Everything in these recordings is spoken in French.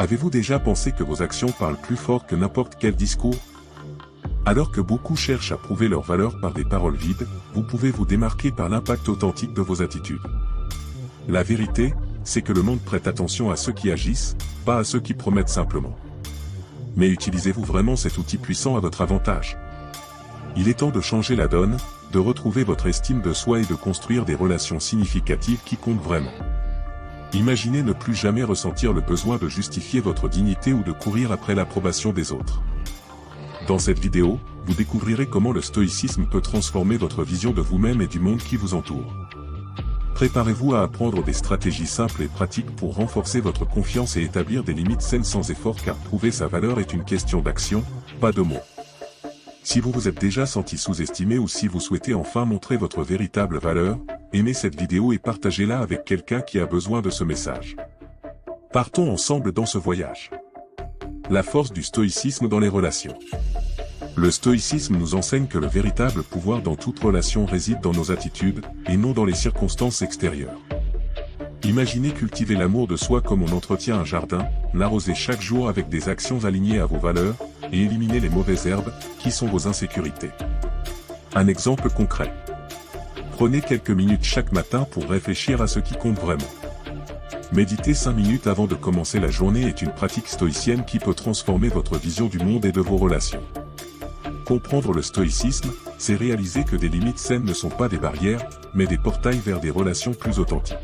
Avez-vous déjà pensé que vos actions parlent plus fort que n'importe quel discours? Alors que beaucoup cherchent à prouver leur valeur par des paroles vides, vous pouvez vous démarquer par l'impact authentique de vos attitudes. La vérité, c'est que le monde prête attention à ceux qui agissent, pas à ceux qui promettent simplement. Mais utilisez-vous vraiment cet outil puissant à votre avantage? Il est temps de changer la donne, de retrouver votre estime de soi et de construire des relations significatives qui comptent vraiment. Imaginez ne plus jamais ressentir le besoin de justifier votre dignité ou de courir après l'approbation des autres. Dans cette vidéo, vous découvrirez comment le stoïcisme peut transformer votre vision de vous-même et du monde qui vous entoure. Préparez-vous à apprendre des stratégies simples et pratiques pour renforcer votre confiance et établir des limites saines sans effort, car prouver sa valeur est une question d'action, pas de mots. Si vous vous êtes déjà senti sous-estimé ou si vous souhaitez enfin montrer votre véritable valeur, aimez cette vidéo et partagez-la avec quelqu'un qui a besoin de ce message. Partons ensemble dans ce voyage. La force du stoïcisme dans les relations. Le stoïcisme nous enseigne que le véritable pouvoir dans toute relation réside dans nos attitudes, et non dans les circonstances extérieures. Imaginez cultiver l'amour de soi comme on entretient un jardin, l'arroser chaque jour avec des actions alignées à vos valeurs, et éliminer les mauvaises herbes, qui sont vos insécurités. Un exemple concret. Prenez quelques minutes chaque matin pour réfléchir à ce qui compte vraiment. Méditer 5 minutes avant de commencer la journée est une pratique stoïcienne qui peut transformer votre vision du monde et de vos relations. Comprendre le stoïcisme, c'est réaliser que des limites saines ne sont pas des barrières, mais des portails vers des relations plus authentiques.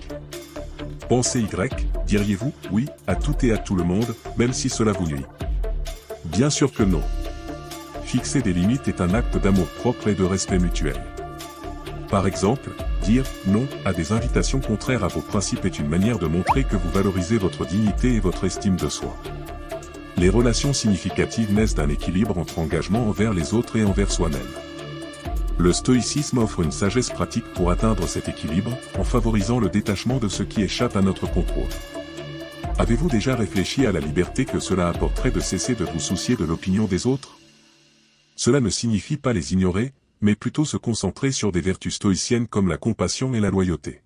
Pensez Y, diriez-vous, oui, à tout et à tout le monde, même si cela vous nuit? Bien sûr que non. Fixer des limites est un acte d'amour-propre et de respect mutuel. Par exemple, dire non à des invitations contraires à vos principes est une manière de montrer que vous valorisez votre dignité et votre estime de soi. Les relations significatives naissent d'un équilibre entre engagement envers les autres et envers soi-même. Le stoïcisme offre une sagesse pratique pour atteindre cet équilibre, en favorisant le détachement de ce qui échappe à notre contrôle. Avez-vous déjà réfléchi à la liberté que cela apporterait de cesser de vous soucier de l'opinion des autres? Cela ne signifie pas les ignorer, mais plutôt se concentrer sur des vertus stoïciennes comme la compassion et la loyauté.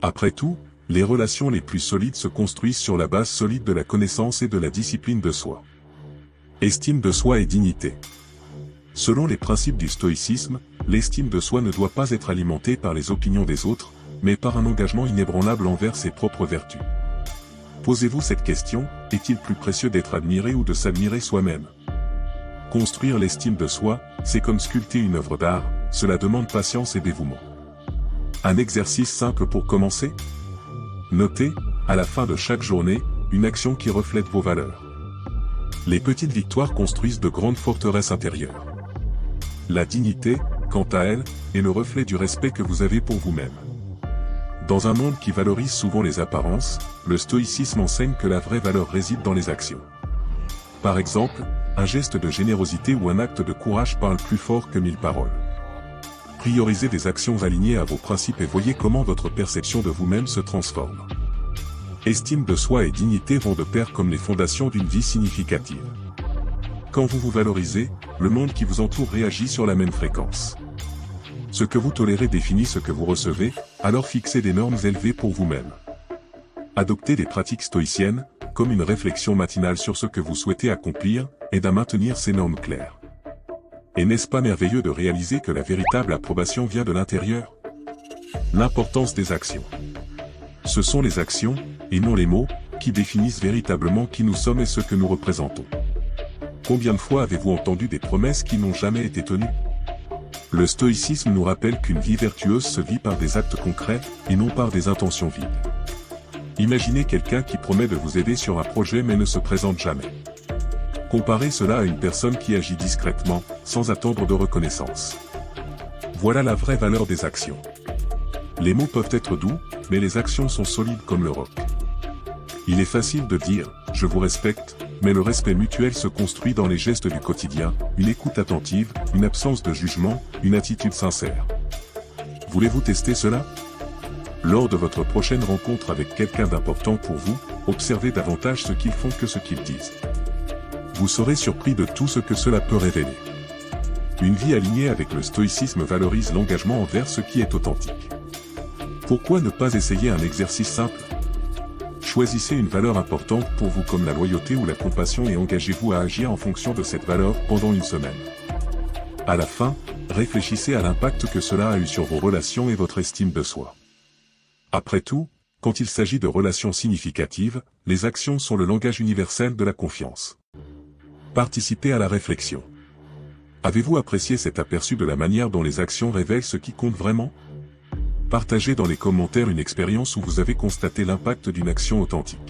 Après tout, les relations les plus solides se construisent sur la base solide de la connaissance et de la discipline de soi. Estime de soi et dignité. Selon les principes du stoïcisme, l'estime de soi ne doit pas être alimentée par les opinions des autres, mais par un engagement inébranlable envers ses propres vertus. Posez-vous cette question, est-il plus précieux d'être admiré ou de s'admirer soi-même? Construire l'estime de soi, c'est comme sculpter une œuvre d'art, cela demande patience et dévouement. Un exercice simple pour commencer? Notez, à la fin de chaque journée, une action qui reflète vos valeurs. Les petites victoires construisent de grandes forteresses intérieures. La dignité, quant à elle, est le reflet du respect que vous avez pour vous-même. Dans un monde qui valorise souvent les apparences, le stoïcisme enseigne que la vraie valeur réside dans les actions. Par exemple, un geste de générosité ou un acte de courage parle plus fort que 1000 paroles. Priorisez des actions alignées à vos principes et voyez comment votre perception de vous-même se transforme. Estime de soi et dignité vont de pair comme les fondations d'une vie significative. Quand vous vous valorisez, le monde qui vous entoure réagit sur la même fréquence. Ce que vous tolérez définit ce que vous recevez, alors fixez des normes élevées pour vous-même. Adoptez des pratiques stoïciennes, comme une réflexion matinale sur ce que vous souhaitez accomplir, aide à maintenir ces normes claires. Et n'est-ce pas merveilleux de réaliser que la véritable approbation vient de l'intérieur? L'importance des actions. Ce sont les actions, et non les mots, qui définissent véritablement qui nous sommes et ce que nous représentons. Combien de fois avez-vous entendu des promesses qui n'ont jamais été tenues? Le stoïcisme nous rappelle qu'une vie vertueuse se vit par des actes concrets, et non par des intentions vides. Imaginez quelqu'un qui promet de vous aider sur un projet mais ne se présente jamais. Comparez cela à une personne qui agit discrètement, sans attendre de reconnaissance. Voilà la vraie valeur des actions. Les mots peuvent être doux, mais les actions sont solides comme le roc. Il est facile de dire « je vous respecte », mais le respect mutuel se construit dans les gestes du quotidien, une écoute attentive, une absence de jugement, une attitude sincère. Voulez-vous tester cela? Lors de votre prochaine rencontre avec quelqu'un d'important pour vous, observez davantage ce qu'ils font que ce qu'ils disent. Vous serez surpris de tout ce que cela peut révéler. Une vie alignée avec le stoïcisme valorise l'engagement envers ce qui est authentique. Pourquoi ne pas essayer un exercice simple? Choisissez une valeur importante pour vous comme la loyauté ou la compassion et engagez-vous à agir en fonction de cette valeur pendant une semaine. À la fin, réfléchissez à l'impact que cela a eu sur vos relations et votre estime de soi. Après tout, quand il s'agit de relations significatives, les actions sont le langage universel de la confiance. Participez à la réflexion. Avez-vous apprécié cet aperçu de la manière dont les actions révèlent ce qui compte vraiment ? Partagez dans les commentaires une expérience où vous avez constaté l'impact d'une action authentique.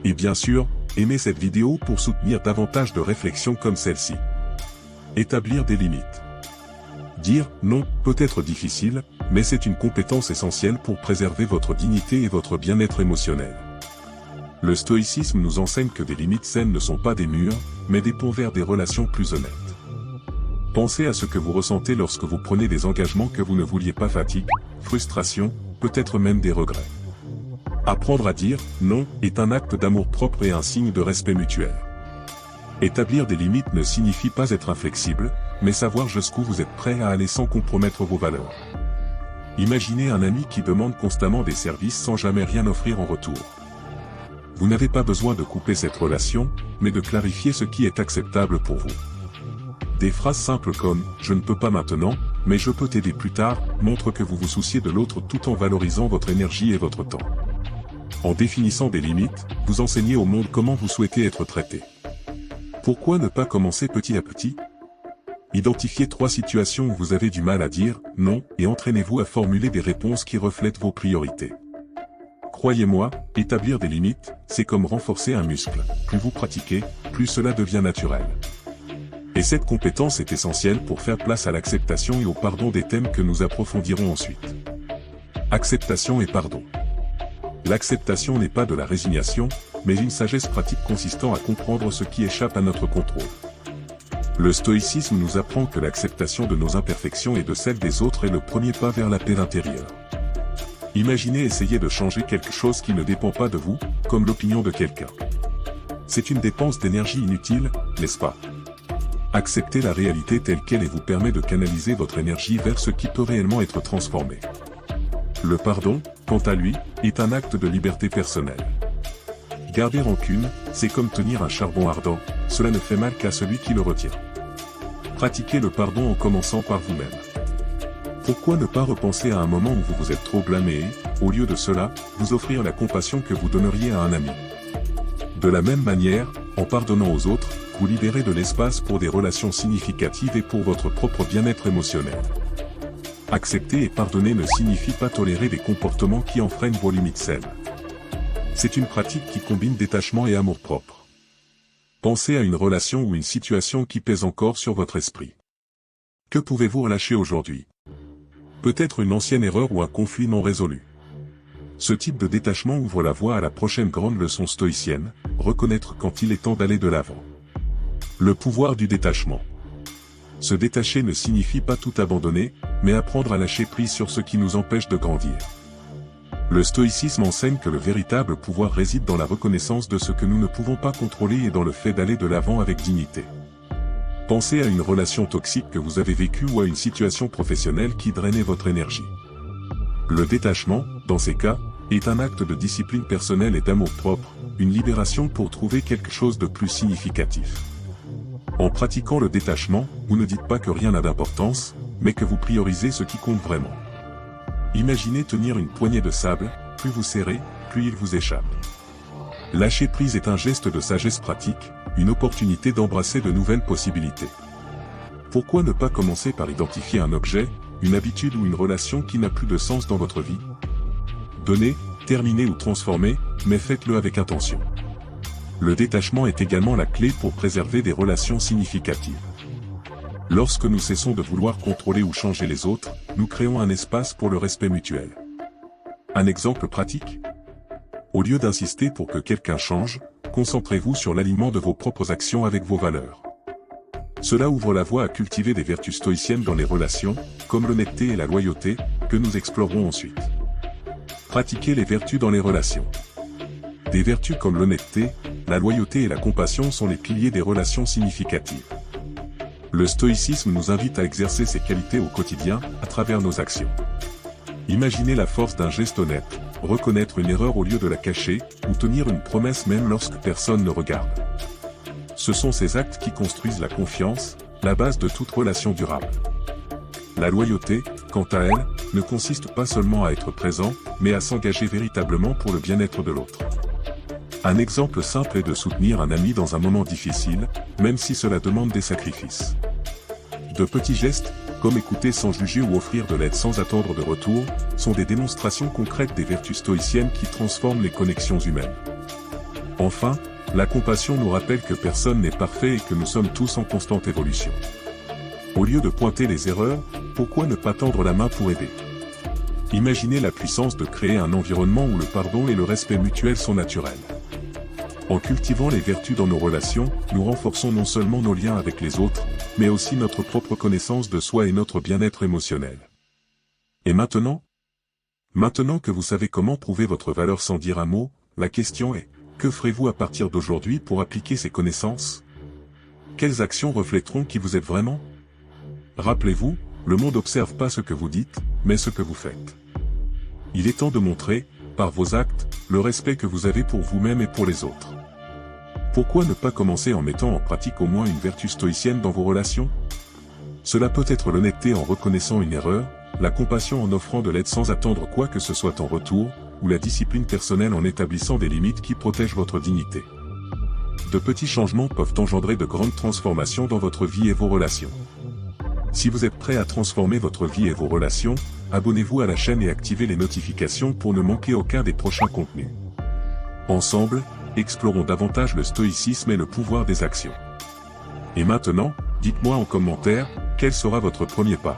Et bien sûr, aimez cette vidéo pour soutenir davantage de réflexions comme celle-ci. Établir des limites. Dire non peut être difficile, mais c'est une compétence essentielle pour préserver votre dignité et votre bien-être émotionnel. Le stoïcisme nous enseigne que des limites saines ne sont pas des murs, mais des ponts vers des relations plus honnêtes. Pensez à ce que vous ressentez lorsque vous prenez des engagements que vous ne vouliez pas. Fatigue, frustration, peut-être même des regrets. Apprendre à dire « non » est un acte d'amour-propre et un signe de respect mutuel. Établir des limites ne signifie pas être inflexible, mais savoir jusqu'où vous êtes prêt à aller sans compromettre vos valeurs. Imaginez un ami qui demande constamment des services sans jamais rien offrir en retour. Vous n'avez pas besoin de couper cette relation, mais de clarifier ce qui est acceptable pour vous. Des phrases simples comme « je ne peux pas maintenant, mais je peux t'aider plus tard » montrent que vous vous souciez de l'autre tout en valorisant votre énergie et votre temps. En définissant des limites, vous enseignez au monde comment vous souhaitez être traité. Pourquoi ne pas commencer petit à petit ? Identifiez 3 situations où vous avez du mal à dire « non » et entraînez-vous à formuler des réponses qui reflètent vos priorités. Croyez-moi, établir des limites, c'est comme renforcer un muscle. Plus vous pratiquez, plus cela devient naturel. Et cette compétence est essentielle pour faire place à l'acceptation et au pardon, des thèmes que nous approfondirons ensuite. Acceptation et pardon. L'acceptation n'est pas de la résignation, mais une sagesse pratique consistant à comprendre ce qui échappe à notre contrôle. Le stoïcisme nous apprend que l'acceptation de nos imperfections et de celles des autres est le premier pas vers la paix intérieure. Imaginez essayer de changer quelque chose qui ne dépend pas de vous, comme l'opinion de quelqu'un. C'est une dépense d'énergie inutile, n'est-ce pas ? Accepter la réalité telle qu'elle et vous permet de canaliser votre énergie vers ce qui peut réellement être transformé. Le pardon, quant à lui, est un acte de liberté personnelle. Garder rancune, c'est comme tenir un charbon ardent, cela ne fait mal qu'à celui qui le retient. Pratiquez le pardon en commençant par vous-même. Pourquoi ne pas repenser à un moment où vous vous êtes trop blâmé et, au lieu de cela, vous offrir la compassion que vous donneriez à un ami ? De la même manière, en pardonnant aux autres, vous libérez de l'espace pour des relations significatives et pour votre propre bien-être émotionnel. Accepter et pardonner ne signifie pas tolérer des comportements qui enfreignent vos limites saines. C'est une pratique qui combine détachement et amour-propre. Pensez à une relation ou une situation qui pèse encore sur votre esprit. Que pouvez-vous relâcher aujourd'hui ? Peut-être une ancienne erreur ou un conflit non résolu. Ce type de détachement ouvre la voie à la prochaine grande leçon stoïcienne, reconnaître quand il est temps d'aller de l'avant. Le pouvoir du détachement. Se détacher ne signifie pas tout abandonner, mais apprendre à lâcher prise sur ce qui nous empêche de grandir. Le stoïcisme enseigne que le véritable pouvoir réside dans la reconnaissance de ce que nous ne pouvons pas contrôler et dans le fait d'aller de l'avant avec dignité. Pensez à une relation toxique que vous avez vécue ou à une situation professionnelle qui drainait votre énergie. Le détachement, dans ces cas, est un acte de discipline personnelle et d'amour-propre, une libération pour trouver quelque chose de plus significatif. En pratiquant le détachement, vous ne dites pas que rien n'a d'importance, mais que vous priorisez ce qui compte vraiment. Imaginez tenir une poignée de sable, plus vous serrez, plus il vous échappe. Lâcher prise est un geste de sagesse pratique, une opportunité d'embrasser de nouvelles possibilités. Pourquoi ne pas commencer par identifier un objet, une habitude ou une relation qui n'a plus de sens dans votre vie ? Donnez, terminez ou transformez, mais faites-le avec intention. Le détachement est également la clé pour préserver des relations significatives. Lorsque nous cessons de vouloir contrôler ou changer les autres, nous créons un espace pour le respect mutuel. Un exemple pratique ? Au lieu d'insister pour que quelqu'un change, concentrez-vous sur l'alignement de vos propres actions avec vos valeurs. Cela ouvre la voie à cultiver des vertus stoïciennes dans les relations, comme l'honnêteté et la loyauté, que nous explorerons ensuite. Pratiquez les vertus dans les relations. Des vertus comme l'honnêteté, la loyauté et la compassion sont les piliers des relations significatives. Le stoïcisme nous invite à exercer ces qualités au quotidien, à travers nos actions. Imaginez la force d'un geste honnête, reconnaître une erreur au lieu de la cacher, ou tenir une promesse même lorsque personne ne regarde. Ce sont ces actes qui construisent la confiance, la base de toute relation durable. La loyauté, quant à elle, ne consiste pas seulement à être présent, mais à s'engager véritablement pour le bien-être de l'autre. Un exemple simple est de soutenir un ami dans un moment difficile, même si cela demande des sacrifices. De petits gestes, comme écouter sans juger ou offrir de l'aide sans attendre de retour, sont des démonstrations concrètes des vertus stoïciennes qui transforment les connexions humaines. Enfin, la compassion nous rappelle que personne n'est parfait et que nous sommes tous en constante évolution. Au lieu de pointer les erreurs, pourquoi ne pas tendre la main pour aider? Imaginez la puissance de créer un environnement où le pardon et le respect mutuel sont naturels. En cultivant les vertus dans nos relations, nous renforçons non seulement nos liens avec les autres, mais aussi notre propre connaissance de soi et notre bien-être émotionnel. Et maintenant? Maintenant que vous savez comment prouver votre valeur sans dire un mot, la question est, que ferez-vous à partir d'aujourd'hui pour appliquer ces connaissances? Quelles actions reflèteront qui vous êtes vraiment? Rappelez-vous, le monde n'observe pas ce que vous dites, mais ce que vous faites. Il est temps de montrer, par vos actes, le respect que vous avez pour vous-même et pour les autres. Pourquoi ne pas commencer en mettant en pratique au moins une vertu stoïcienne dans vos relations? Cela peut être l'honnêteté en reconnaissant une erreur, la compassion en offrant de l'aide sans attendre quoi que ce soit en retour, ou la discipline personnelle en établissant des limites qui protègent votre dignité. De petits changements peuvent engendrer de grandes transformations dans votre vie et vos relations. Si vous êtes prêt à transformer votre vie et vos relations, abonnez-vous à la chaîne et activez les notifications pour ne manquer aucun des prochains contenus. Ensemble, explorons davantage le stoïcisme et le pouvoir des actions. Et maintenant, dites-moi en commentaire, quel sera votre premier pas?